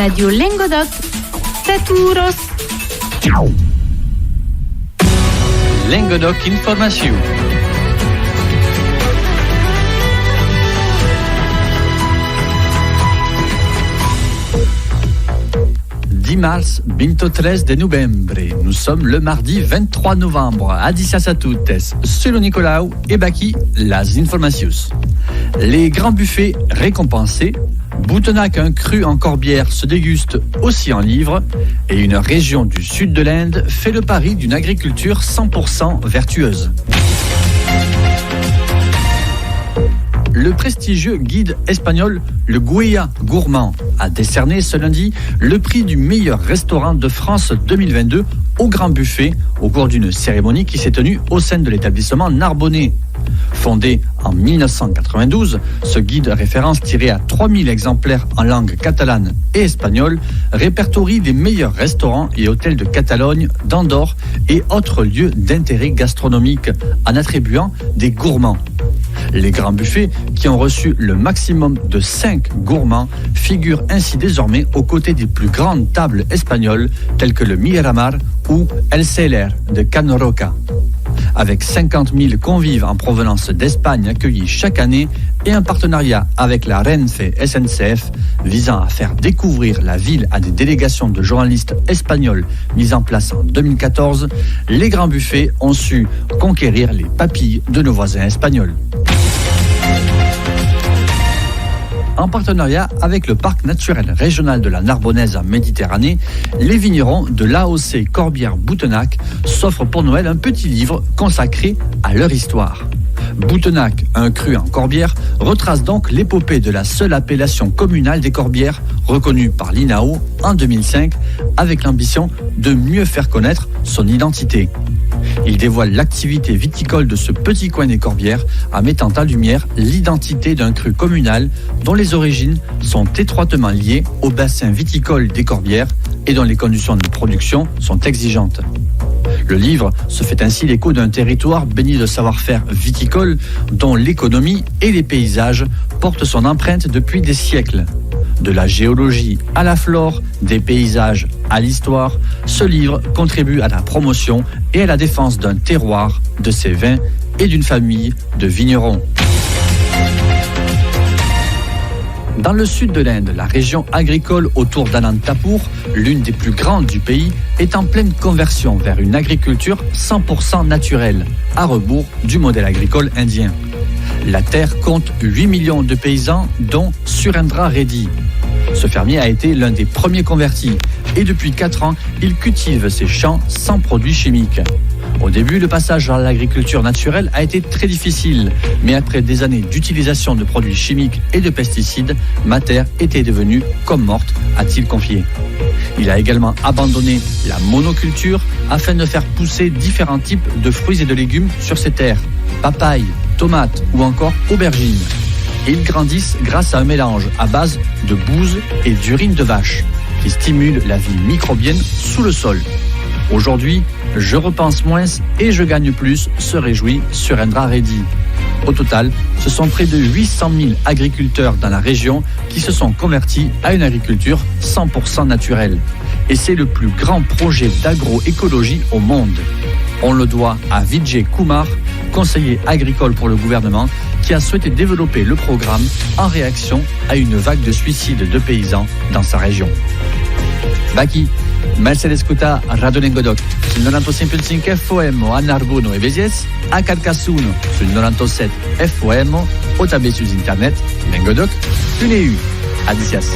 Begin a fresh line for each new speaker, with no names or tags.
Radio Languedoc, Saturos.
Languedoc Information. Dimarts 23 de novembre. Nous sommes le mardi 23 novembre. Adicias a toutes. Selon Nicolau et Baki, las informations. Les grands buffets récompensés. Boutenac, un cru en corbière, se déguste aussi en livre. Et une région du sud de l'Inde fait le pari d'une agriculture 100% vertueuse. Le prestigieux guide espagnol Le Guia Gourmand a décerné ce lundi le prix du meilleur restaurant de France 2022 au Grand Buffet au cours d'une cérémonie qui s'est tenue au sein de l'établissement narbonnais. Fondé en 1992, ce guide référence tiré à 3000 exemplaires en langue catalane et espagnole répertorie les meilleurs restaurants et hôtels de Catalogne, d'Andorre et autres lieux d'intérêt gastronomique en attribuant des gourmands. Les grands buffets, qui ont reçu le maximum de 5 gourmands, figurent ainsi désormais aux côtés des plus grandes tables espagnoles telles que le Miramar ou El Celler de Can Roca. Avec 50 000 convives en provenance d'Espagne accueillis chaque année et un partenariat avec la Renfe SNCF visant à faire découvrir la ville à des délégations de journalistes espagnols mises en place en 2014, les grands buffets ont su conquérir les papilles de nos voisins espagnols. En partenariat avec le parc naturel régional de la Narbonnaise en Méditerranée, les vignerons de l'AOC Corbière-Boutenac s'offrent pour Noël un petit livre consacré à leur histoire. Boutenac, un cru en Corbière, retrace donc l'épopée de la seule appellation communale des Corbières, reconnue par l'INAO en 2005, avec l'ambition de mieux faire connaître son identité. Il dévoile l'activité viticole de ce petit coin des Corbières en mettant en lumière l'identité d'un cru communal dont les origines sont étroitement liées au bassin viticole des Corbières et dont les conditions de production sont exigeantes. Le livre se fait ainsi l'écho d'un territoire béni de savoir-faire viticole dont l'économie et les paysages portent son empreinte depuis des siècles. De la géologie à la flore, des paysages à l'histoire, ce livre contribue à la promotion et à la défense d'un terroir, de ses vins et d'une famille de vignerons. Dans le sud de l'Inde, la région agricole autour d'Anantapur, l'une des plus grandes du pays, est en pleine conversion vers une agriculture 100% naturelle, à rebours du modèle agricole indien. La terre compte 8 millions de paysans, dont Surendra Reddy. Ce fermier a été l'un des premiers convertis et depuis 4 ans, il cultive ses champs sans produits chimiques. Au début, le passage à l'agriculture naturelle a été très difficile, mais après des années d'utilisation de produits chimiques et de pesticides, ma terre était devenue comme morte, a-t-il confié. Il a également abandonné la monoculture afin de faire pousser différents types de fruits et de légumes sur ses terres, papaye, tomates ou encore aubergines. Et ils grandissent grâce à un mélange à base de bouse et d'urine de vache qui stimule la vie microbienne sous le sol. Aujourd'hui, je repense moins et je gagne plus, se réjouit Surendra Reddy. Au total, ce sont près de 800 000 agriculteurs dans la région qui se sont convertis à une agriculture 100% naturelle. Et c'est le plus grand projet d'agroécologie au monde. On le doit à Vijay Kumar, conseiller agricole pour le gouvernement, qui a souhaité développer le programme en réaction à une vague de suicides de paysans dans sa région. Baki, merci d'escutar Radio Languedoc sul 95.5 FM a Narbonne e Béziers, a Carcassonne sul 97 FM o també sur internet Languedoc.eu. Adicias.